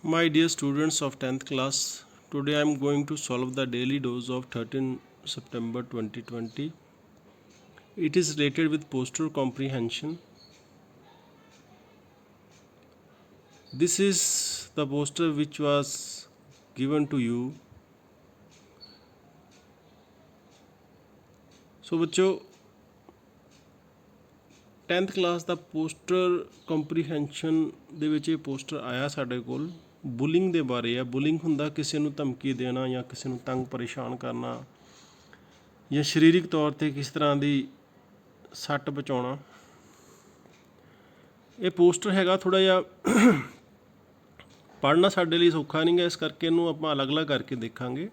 My dear students of 10th class, today I am going to solve the daily dose of 13 September 2020. It is related with poster comprehension. This is the poster which was given to you. So बच्चों 10th class ਦਾ poster comprehension ਦੇ ਵਿੱਚ ਇਹ poster ਆਇਆ ਸਾਡੇ ਕੋਲ bullying ਦੇ ਬਾਰੇ ਆ। ਬੁਲਿੰਗ ਹੁੰਦਾ ਕਿਸੇ ਨੂੰ ਧਮਕੀ ਦੇਣਾ ਜਾਂ ਕਿਸੇ ਨੂੰ ਤੰਗ ਪਰੇਸ਼ਾਨ ਕਰਨਾ ਜਾਂ ਸਰੀਰਕ ਤੌਰ 'ਤੇ ਕਿਸ ਤਰ੍ਹਾਂ ਦੀ ਸੱਟ ਪਹੁੰਚਾਉਣਾ। ਇਹ ਪੋਸਟਰ ਹੈਗਾ ਥੋੜ੍ਹਾ ਜਿਹਾ ਪੜ੍ਹਨਾ ਸਾਡੇ ਲਈ ਸੌਖਾ ਨਹੀਂ ਗਾ, ਇਸ ਕਰਕੇ ਇਹਨੂੰ ਆਪਾਂ ਅਲੱਗ-ਅਲੱਗ ਕਰਕੇ ਦੇਖਾਂਗੇ।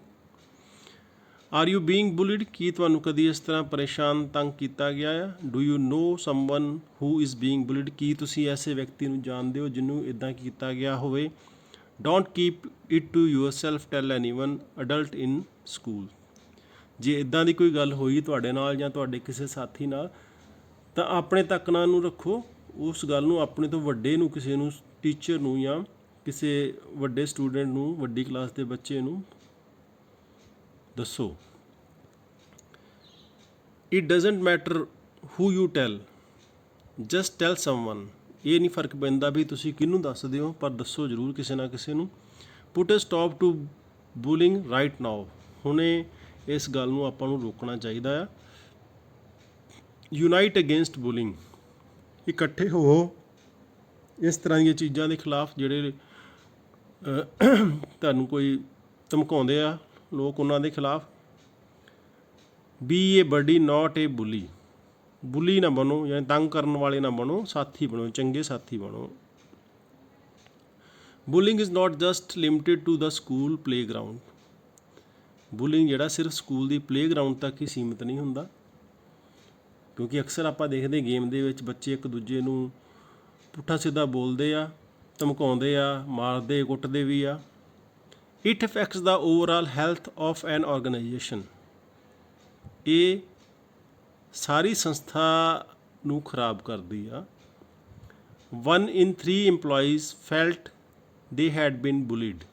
Are you being bullied? ਕੀ ਤੁਹਾਨੂੰ ਕਦੀ ਇਸ ਤਰ੍ਹਾਂ ਪਰੇਸ਼ਾਨ ਤੰਗ ਕੀਤਾ ਗਿਆ ਆ? Do you know someone who is being bullied? ਕੀ ਤੁਸੀਂ ਐਸੇ ਵਿਅਕਤੀ ਨੂੰ ਜਾਣਦੇ ਹੋ ਜਿਹਨੂੰ ਇੱਦਾਂ ਕੀਤਾ ਗਿਆ ਹੋਵੇ? Don't keep it to yourself, tell anyone adult in school. ਜੇ ਇੱਦਾਂ ਦੀ ਕੋਈ ਗੱਲ ਹੋਈ ਤੁਹਾਡੇ ਨਾਲ ਜਾਂ ਤੁਹਾਡੇ ਕਿਸੇ ਸਾਥੀ ਨਾਲ ਤਾਂ ਆਪਣੇ ਤੱਕ ਨਾ ਨੂੰ ਰੱਖੋ। ਉਸ ਗੱਲ ਨੂੰ ਆਪਣੇ ਤੋਂ ਵੱਡੇ ਨੂੰ, ਕਿਸੇ ਨੂੰ, ਟੀਚਰ ਨੂੰ ਜਾਂ ਕਿਸੇ ਵੱਡੇ ਸਟੂਡੈਂਟ ਨੂੰ, ਵੱਡੀ ਕਲਾਸ ਦੇ ਬੱਚੇ ਨੂੰ ਦੱਸੋ। It doesn't matter who you tell, just tell someone. ਇਹ ਨਹੀਂ ਫਰਕ ਪੈਂਦਾ ਵੀ ਤੁਸੀਂ ਕਿਹਨੂੰ ਦੱਸਦੇ ਹੋ, ਪਰ ਦੱਸੋ ਜ਼ਰੂਰ ਕਿਸੇ ਨਾ ਕਿਸੇ ਨੂੰ। Put a stop to bullying right now. ਹੁਣੇ ਇਸ ਗੱਲ ਨੂੰ ਆਪਾਂ ਨੂੰ ਰੋਕਣਾ ਚਾਹੀਦਾ ਆ। ਯੂਨਾਈਟ ਅਗੇਂਸਟ ਬੁਲਿੰਗ, ਇਕੱਠੇ ਹੋਵੋ ਇਸ ਤਰ੍ਹਾਂ ਦੀਆਂ ਚੀਜ਼ਾਂ ਦੇ ਖਿਲਾਫ। ਜਿਹੜੇ ਤੁਹਾਨੂੰ ਕੋਈ ਧਮਕਾਉਂਦੇ ਆ ਲੋਕ, ਉਹਨਾਂ ਦੇ ਖਿਲਾਫ। B A buddy not A bully. Bully ਨਾ ਬਣੋ, ਜਾਂ ਤੰਗ ਕਰਨ ਵਾਲੇ ਨਾ ਬਣੋ, ਸਾਥੀ ਬਣੋ, ਚੰਗੇ ਸਾਥੀ ਬਣੋ। Bullying is not just limited to the school playground. Bullying ਜਿਹੜਾ ਸਿਰਫ ਸਕੂਲ ਦੀ ਪਲੇਗਰਾਊਂਡ ਤੱਕ ਹੀ ਸੀਮਿਤ ਨਹੀਂ ਹੁੰਦਾ, ਕਿਉਂਕਿ ਅਕਸਰ ਆਪਾਂ ਦੇਖਦੇ ਗੇਮ ਦੇ ਵਿੱਚ ਬੱਚੇ ਇੱਕ ਦੂਜੇ ਨੂੰ ਪੁੱਠਾ ਸਿੱਧਾ ਬੋਲਦੇ ਆ, ਧਮਕਾਉਂਦੇ ਆ, ਮਾਰਦੇ ਕੁੱਟਦੇ ਵੀ ਆ। It affects the overall health of N organisation. ਇਹ ਸਾਰੀ ਸੰਸਥਾ ਨੂੰ ਖਰਾਬ ਕਰਦੀ ਆ। 1 in 3 employees felt they had been bullied।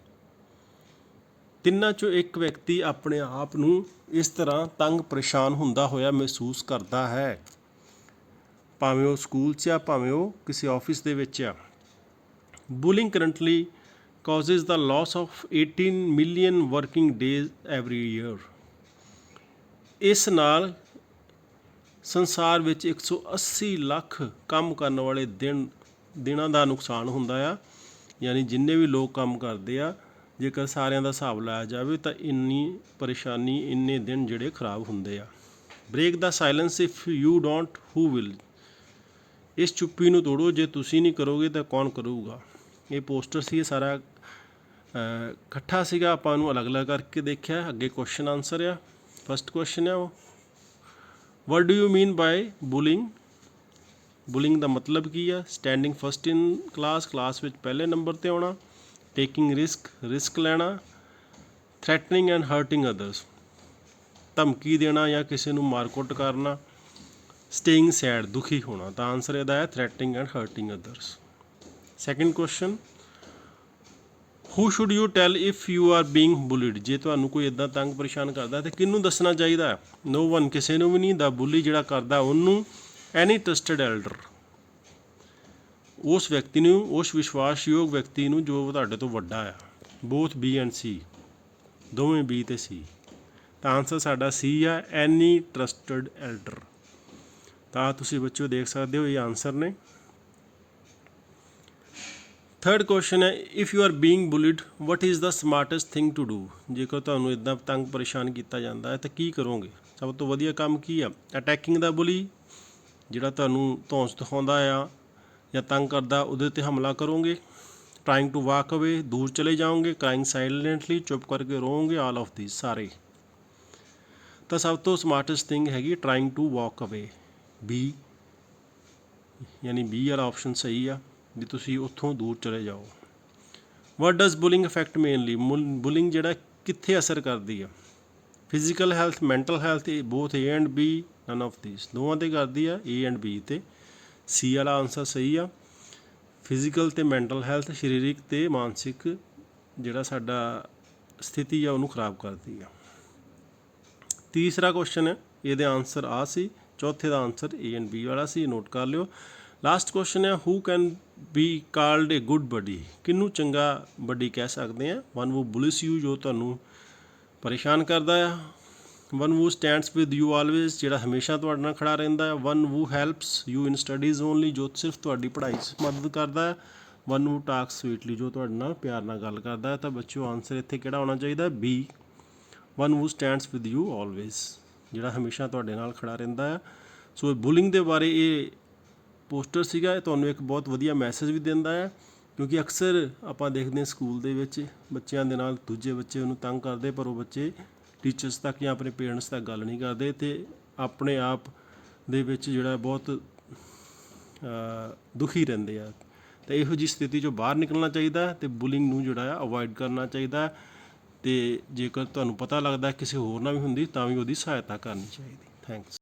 ਤਿੰਨਾਂ 'ਚੋਂ ਇੱਕ ਵਿਅਕਤੀ ਆਪਣੇ ਆਪ ਨੂੰ ਇਸ ਤਰ੍ਹਾਂ ਤੰਗ ਪਰੇਸ਼ਾਨ ਹੁੰਦਾ ਹੋਇਆ ਮਹਿਸੂਸ ਕਰਦਾ ਹੈ, ਭਾਵੇਂ ਉਹ ਸਕੂਲ 'ਚ ਆ, ਭਾਵੇਂ ਉਹ ਕਿਸੇ ਆਫਿਸ ਦੇ ਵਿੱਚ ਆ। Bullying currently causes the loss of 18 million working days every year. ਇਸ ਨਾਲ ਸੰਸਾਰ ਵਿੱਚ 180 ਲੱਖ ਕੰਮ ਕਰਨ ਵਾਲੇ ਦਿਨਾਂ ਦਾ ਨੁਕਸਾਨ ਹੁੰਦਾ ਆ। ਯਾਨੀ ਜਿੰਨੇ ਵੀ ਲੋਕ ਕੰਮ ਕਰਦੇ ਆ, ਜੇਕਰ ਸਾਰਿਆਂ ਦਾ ਹਿਸਾਬ ਲਾਇਆ ਜਾਵੇ ਤਾਂ ਇੰਨੀ ਪਰੇਸ਼ਾਨੀ, ਇੰਨੇ ਦਿਨ ਜਿਹੜੇ ਖਰਾਬ ਹੁੰਦੇ ਆ। Break the silence if you don't who will. ਇਸ ਚੁੱਪੀ ਨੂੰ ਤੋੜੋ, ਜੇ ਤੁਸੀਂ ਨਹੀਂ ਕਰੋਗੇ ਤਾਂ ਕੌਣ ਕਰੂਗਾ। ਇਹ ਪੋਸਟਰ ਸੀ, ਇਹ ਸਾਰਾ ਇਕੱਠਾ ਸੀਗਾ, ਆਪਾਂ ਨੂੰ ਅਲੱਗ-ਅਲੱਗ ਕਰਕੇ ਦੇਖਿਆ। ਅੱਗੇ ਕੁਐਸਚਨ ਆਨਸਰ ਆ। ਫਸਟ ਕੁਐਸਚਨ ਆ ਉਹ, what do you mean by bullying? Bullying ਦਾ ਮਤਲਬ ਕੀ ਆ? Standing first in class, class ਵਿੱਚ ਪਹਿਲੇ ਨੰਬਰ 'ਤੇ ਆਉਣਾ। ਟੇਕਿੰਗ ਰਿਸਕ, ਰਿਸਕ ਲੈਣਾ। ਥ੍ਰੈਟਨਿੰਗ ਐਂਡ ਹਰਟਿੰਗ ਅਦਰਸ, ਧਮਕੀ ਦੇਣਾ ਜਾਂ ਕਿਸੇ ਨੂੰ ਮਾਰਕੁੱਟ ਕਰਨਾ। ਸਟੇਇੰਗ ਸੈਡ, ਦੁਖੀ ਹੋਣਾ। ਤਾਂ ਆਨਸਰ ਇਹਦਾ ਹੈ threatening and hurting others. Second question, who should you tell if you are being bullied? ਜੇ ਤੁਹਾਨੂੰ ਕੋਈ ਇੱਦਾਂ ਤੰਗ ਪਰੇਸ਼ਾਨ ਕਰਦਾ ਤਾਂ ਕਿਹਨੂੰ ਦੱਸਣਾ ਚਾਹੀਦਾ? ਨੋ ਵਨ, ਕਿਸੇ ਨੂੰ ਵੀ ਨਹੀਂ। ਦਾ ਬੁਲੀ ਜਿਹੜਾ ਕਰਦਾ ਉਹਨੂੰ। ਐਨੀ ਟਰਸਟਡ ਐਲਡਰ, ਉਸ ਵਿਅਕਤੀ ਨੂੰ, ਉਸ ਵਿਸ਼ਵਾਸਯੋਗ ਵਿਅਕਤੀ ਨੂੰ ਜੋ ਤੁਹਾਡੇ ਤੋਂ ਵੱਡਾ ਆ। ਬੋਥ ਬੀ ਐਂਡ ਸੀ, ਦੋਵੇਂ ਬੀ ਅਤੇ ਸੀ। ਤਾਂ ਆਨਸਰ ਸਾਡਾ ਸੀ ਆ, ਐਨੀ ਟਰਸਟਡ ਐਲਡਰ। ਤਾਂ ਤੁਸੀਂ ਬੱਚਿਓ ਦੇਖ ਸਕਦੇ ਹੋ ਇਹ ਆਨਸਰ ਨੇ। ਥਰਡ ਕੁਐਸਚਨ ਹੈ, if you are being bullied what is the smartest thing to do? ਜੇਕਰ ਤੁਹਾਨੂੰ ਇੱਦਾਂ ਤੰਗ ਪਰੇਸ਼ਾਨ ਕੀਤਾ ਜਾਂਦਾ ਹੈ ਤਾਂ ਕੀ ਕਰੋਗੇ? ਸਭ ਤੋਂ ਵਧੀਆ ਕੰਮ ਕੀ ਆ? ਅਟੈਕਿੰਗ ਦਾ ਬੁਲੀ, ਜਿਹੜਾ ਤੁਹਾਨੂੰ ਧੌਂਸ ਦਿਖਾਉਂਦਾ ਆ ਜਾਂ ਤੰਗ ਕਰਦਾ, ਉਹਦੇ 'ਤੇ ਹਮਲਾ ਕਰੋਗੇ। ਟਰਾਈਂਗ ਟੂ ਵਾਕ ਅਵੇ, ਦੂਰ ਚਲੇ ਜਾਓਗੇ। ਕਰਾਈਂਗ ਸਾਇਲੈਂਟਲੀ, ਚੁੱਪ ਕਰਕੇ ਰੋਵੋਗੇ। ਆਲ ਆਫ ਦੀਸ, ਸਾਰੇ। ਤਾਂ ਸਭ ਤੋਂ ਸਮਾਰਟੈਸਟ ਥਿੰਗ ਹੈਗੀ ਟਰਾਈਂਗ ਟੂ ਵਾਕ ਅਵੇ, ਬੀ, ਯਾਨੀ ਬੀ ਵਾਲਾ ਆਪਸ਼ਨ ਸਹੀ ਆ, ਵੀ ਤੁਸੀਂ ਉੱਥੋਂ ਦੂਰ ਚਲੇ ਜਾਓ। What does bullying affect mainly? Bullying ਜਿਹੜਾ ਕਿੱਥੇ ਅਸਰ ਕਰਦੀ ਆ? Physical health, mental health, both A and B, none of these, ਦੋਵਾਂ 'ਤੇ ਕਰਦੀ ਆ, ਏ ਐਂਡ ਬੀ 'ਤੇ। ਸੀ ਵਾਲਾ ਆਨਸਰ ਸਹੀ ਆ। ਫਿਜ਼ੀਕਲ ਤੇ ਮੈਂਟਲ ਹੈਲਥ, ਸਰੀਰਕ ਤੇ ਮਾਨਸਿਕ ਜਿਹੜਾ ਸਾਡਾ ਸਥਿਤੀ ਆ ਉਹਨੂੰ ਖਰਾਬ ਕਰਦੀ ਆ। ਤੀਸਰਾ ਕੁਐਸਚਨ ਹੈ, ਇਹਦੇ ਆਨਸਰ ਆ ਸੀ, ਚੌਥੇ ਦਾ ਆਨਸਰ A ਐਂਡ B ਵਾਲਾ ਸੀ, ਨੋਟ ਕਰ ਲਿਓ। ਲਾਸਟ ਕੁਐਸਚਨ ਹੈ, ਹੂ can be called A good buddy, ਕਿਹਨੂੰ ਚੰਗਾ ਬਡੀ ਕਹਿ ਸਕਦੇ ਆ? ਵਨ ਵੂ ਬੁਲਿਸ ਯੂ, ਜੋ ਤੁਹਾਨੂੰ ਪਰੇਸ਼ਾਨ ਕਰਦਾ ਆ। One who stands with you always, ਜਿਹੜਾ ਹਮੇਸ਼ਾ ਤੁਹਾਡੇ ਨਾਲ ਖੜਾ ਰਹਿੰਦਾ ਆ। One who helps you in studies only, ਜੋ ਸਿਰਫ ਤੁਹਾਡੀ ਪੜ੍ਹਾਈ 'ਚ ਮਦਦ ਕਰਦਾ ਹੈ। ਵਨ ਵੂ ਟਾਕ ਸਵੀਟਲੀ, ਜੋ ਤੁਹਾਡੇ ਨਾਲ ਪਿਆਰ ਨਾਲ ਗੱਲ ਕਰਦਾ ਹੈ। ਤਾਂ ਬੱਚਿਓ ਆਨਸਰ ਇੱਥੇ ਕਿਹੜਾ ਹੋਣਾ ਚਾਹੀਦਾ? B, one who stands with you always, ਜਿਹੜਾ ਹਮੇਸ਼ਾ ਤੁਹਾਡੇ ਨਾਲ ਖੜਾ ਰਹਿੰਦਾ ਆ। ਸੋ ਬੁਲਿੰਗ ਦੇ ਬਾਰੇ ਇਹ ਪੋਸਟਰ ਸੀਗਾ, ਇਹ ਤੁਹਾਨੂੰ ਇੱਕ ਬਹੁਤ ਵਧੀਆ ਮੈਸੇਜ ਵੀ ਦਿੰਦਾ ਹੈ, ਕਿਉਂਕਿ ਅਕਸਰ ਆਪਾਂ ਦੇਖਦੇ ਹਾਂ ਸਕੂਲ ਦੇ ਵਿੱਚ ਬੱਚਿਆਂ ਦੇ ਨਾਲ ਦੂਜੇ ਬੱਚੇ ਉਹਨੂੰ ਤੰਗ ਕਰਦੇ, ਪਰ ਉਹ ਬੱਚੇ ਟੀਚਰਸ ਤੱਕ ਜਾਂ ਆਪਣੇ ਪੇਰੈਂਟਸ ਤੱਕ ਗੱਲ ਨਹੀਂ ਕਰਦੇ ਅਤੇ ਆਪਣੇ ਆਪ ਦੇ ਵਿੱਚ ਜਿਹੜਾ ਬਹੁਤ ਦੁਖੀ ਰਹਿੰਦੇ ਆ। ਤਾਂ ਇਹੋ ਜਿਹੀ ਸਥਿਤੀ 'ਚੋਂ ਬਾਹਰ ਨਿਕਲਣਾ ਚਾਹੀਦਾ ਅਤੇ ਬੁਲਿੰਗ ਨੂੰ ਜਿਹੜਾ ਆ ਅਵੋਇਡ ਕਰਨਾ ਚਾਹੀਦਾ। ਅਤੇ ਜੇਕਰ ਤੁਹਾਨੂੰ ਪਤਾ ਲੱਗਦਾ ਕਿਸੇ ਹੋਰ ਨਾਲ ਵੀ ਹੁੰਦੀ ਤਾਂ ਵੀ ਉਹਦੀ ਸਹਾਇਤਾ ਕਰਨੀ ਚਾਹੀਦੀ। ਥੈਂਕਸ।